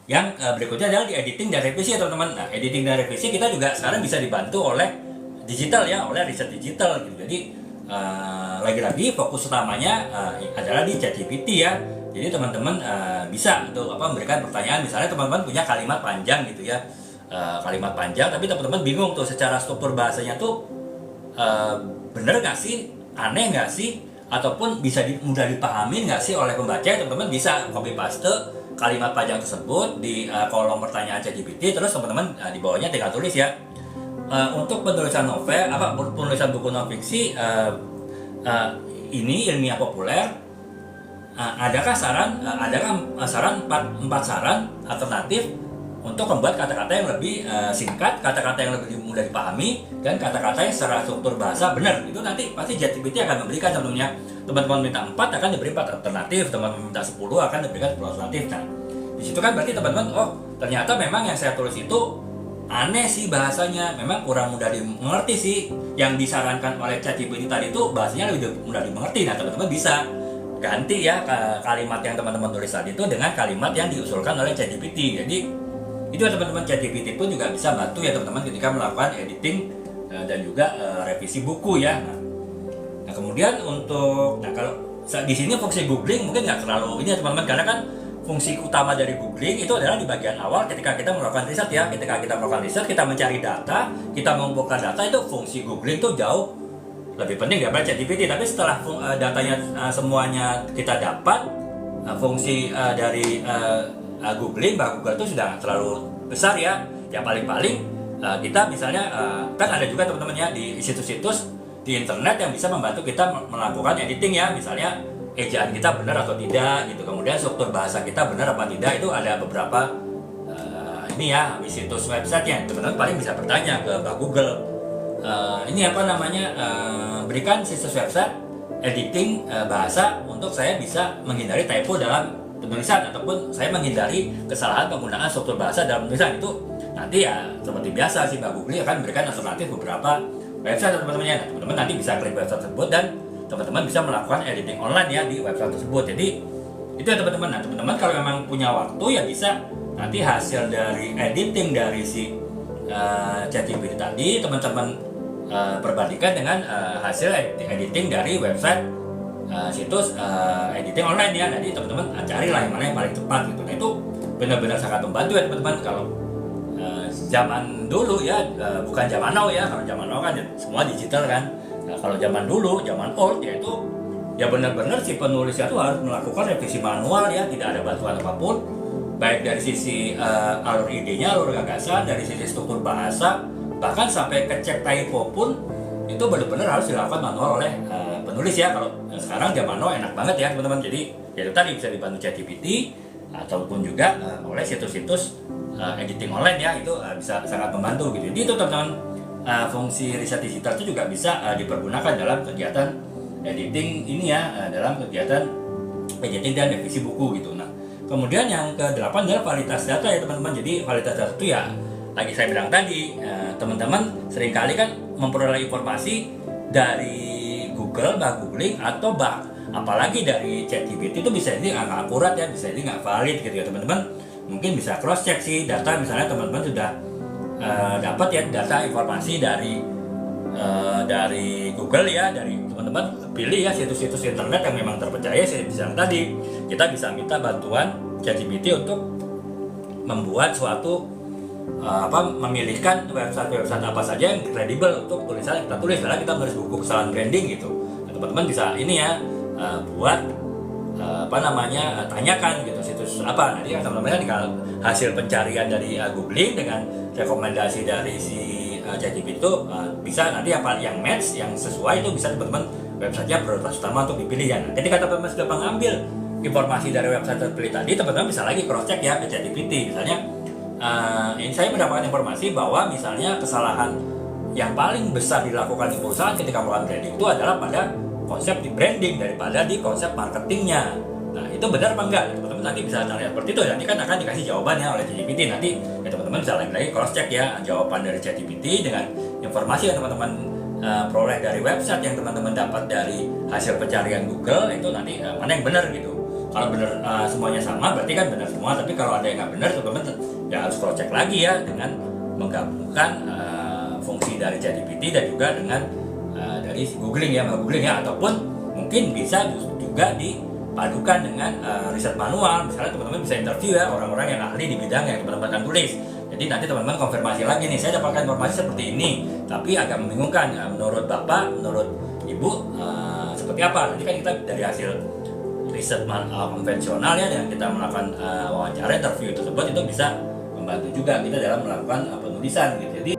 Yang berikutnya adalah di editing dan revisi ya teman-teman. Nah, editing dan revisi kita juga sekarang bisa dibantu oleh digital ya, oleh riset digital gitu. Jadi lagi-lagi fokus utamanya adalah di ChatGPT ya. Jadi teman-teman bisa untuk memberikan pertanyaan, misalnya teman-teman punya kalimat panjang gitu ya, kalimat panjang, tapi teman-teman bingung tuh secara struktur bahasanya tuh bener nggak sih, aneh nggak sih, ataupun bisa mudah dipahami nggak sih oleh pembaca. Teman-teman bisa copy paste kalimat panjang tersebut di kolom pertanyaan ChatGPT, terus teman-teman di bawahnya tinggal tulis ya. Untuk penulisan novel, penulisan buku non fiksi ini ilmiah populer, adakah saran, empat saran alternatif untuk membuat kata-kata yang lebih singkat, kata-kata yang lebih mudah dipahami, dan kata-kata yang secara struktur bahasa benar. Itu nanti pasti ChatGPT akan memberikan tentunya. Teman-teman minta 4 akan diberi 4 alternatif, teman-teman minta 10 akan diberikan 10 alternatif. Nah, di situ kan berarti teman-teman, oh ternyata memang yang saya tulis itu aneh sih bahasanya, memang kurang mudah dimengerti sih. Yang disarankan oleh ChatGPT tadi itu bahasanya lebih mudah dimengerti. Nah, teman-teman bisa ganti ya kalimat yang teman-teman tulis tadi itu dengan kalimat yang diusulkan oleh ChatGPT. Jadi itu teman-teman, ChatGPT pun juga bisa bantu ya teman-teman ketika melakukan editing dan juga revisi buku ya. Nah, kemudian untuk kalau di sini fungsi googling mungkin nggak terlalu ini ya teman-teman, karena kan fungsi utama dari googling itu adalah di bagian awal ketika kita melakukan riset ya. Ketika kita melakukan riset, kita mencari data, kita mengumpulkan data, itu fungsi googling itu jauh lebih penting daripada ChatGPT. Tapi setelah datanya semuanya kita dapat, fungsi dari googling, Google itu sudah terlalu besar ya. Yang paling-paling kita misalnya kan ada juga teman-teman ya di situs-situs di internet yang bisa membantu kita melakukan editing ya. Misalnya ejaan kita benar atau tidak gitu, kemudian struktur bahasa kita benar apa tidak, itu ada beberapa ini ya di situs website yang teman-teman paling bisa bertanya ke Mbak Google, ini berikan situs website editing bahasa untuk saya bisa menghindari typo dalam penulisan, ataupun saya menghindari kesalahan penggunaan struktur bahasa dalam penulisan. Itu nanti ya seperti biasa sih Mbak Google akan memberikan alternatif beberapa website teman-teman ya. Nah, teman-teman nanti bisa klik website tersebut dan teman-teman bisa melakukan editing online ya di website tersebut. Jadi itu ya teman-teman. Nah, teman-teman kalau memang punya waktu ya bisa nanti hasil dari editing dari si ChatGPT tadi teman-teman perbandingkan dengan hasil editing dari website situs editing online ya. Jadi teman-teman carilah yang mana yang paling tepat gitu. Nah, itu benar-benar sangat membantu ya teman-teman. Kalau zaman dulu ya, bukan zaman now ya. Kalau zaman now kan semua digital kan. Nah, kalau zaman dulu, zaman old ya itu ya benar-benar si penulisnya itu harus melakukan revisi manual ya, tidak ada bantuan apapun, baik dari sisi alur idenya, alur gagasan, dari sisi struktur bahasa, bahkan sampai kecek typo pun itu benar-benar harus dilakukan manual oleh penulis ya. Kalau sekarang zaman now enak banget ya teman-teman. Jadi ya itu tadi bisa dibantu ChatGPT ataupun juga oleh situs-situs editing online ya, itu bisa sangat membantu gitu. Jadi itu teman-teman, fungsi riset digital itu juga bisa dipergunakan dalam kegiatan editing ini ya, dalam kegiatan editing dan revisi buku gitu. Nah, kemudian yang ke-8 adalah validitas data ya teman-teman. Jadi validitas data itu ya, lagi saya bilang tadi, teman-teman seringkali kan memperoleh informasi dari Google, googling, atau apalagi dari ChatGPT itu bisa jadi nggak akurat ya, bisa jadi nggak valid gitu ya teman-teman. Mungkin bisa cross check sih data, misalnya teman-teman sudah dapat ya data informasi dari Google ya, dari teman-teman pilih ya situs-situs internet yang memang terpercaya. Saya bilang tadi, kita bisa minta bantuan ChatGPT untuk membuat suatu memilihkan website apa saja yang kredibel untuk tulisan yang kita tulis. Karena kita menulis buku kesalahan branding gitu, nah, teman-teman bisa ini ya buat tanyakan gitu situs apa. Nanti teman-teman tinggal hasil pencarian dari googling dengan rekomendasi dari si ChatGPT itu bisa nanti apa yang match, yang sesuai itu bisa teman-teman websitenya prioritas utama untuk dipilih ya. Nah, ketika teman-teman sudah mengambil informasi dari website terpilih tadi, teman-teman bisa lagi cross check ya ke ChatGPT. Misalnya ini saya mendapatkan informasi bahwa misalnya kesalahan yang paling besar dilakukan di perusahaan ketika melakukan branding itu adalah pada konsep di branding daripada di konsep marketingnya. Nah, itu benar apa enggak? Teman-teman nanti bisa lihat seperti itu. Nanti kan akan dikasih jawabannya oleh ChatGPT. Nanti ya teman-teman bisa lagi cross check ya jawaban dari ChatGPT dengan informasi yang teman-teman peroleh dari website yang teman-teman dapat dari hasil pencarian Google. Itu nanti mana yang benar gitu. Kalau benar semuanya sama berarti kan benar semua, tapi kalau ada yang nggak benar teman-teman ya harus cross check lagi ya dengan menggabungkan fungsi dari ChatGPT dan juga dengan dari googling ya, ataupun mungkin bisa juga dipadukan dengan riset manual. Misalnya teman-teman bisa interview ya orang-orang yang ahli di bidang yang teman-teman akan tulis. Jadi nanti teman-teman konfirmasi lagi nih, saya dapatkan informasi seperti ini tapi agak membingungkan ya, menurut bapak, menurut ibu seperti apa. Nanti kan kita dari hasil riset konvensional ya, dengan kita melakukan wawancara interview tersebut, itu bisa membantu juga kita dalam melakukan penulisan gitu. Jadi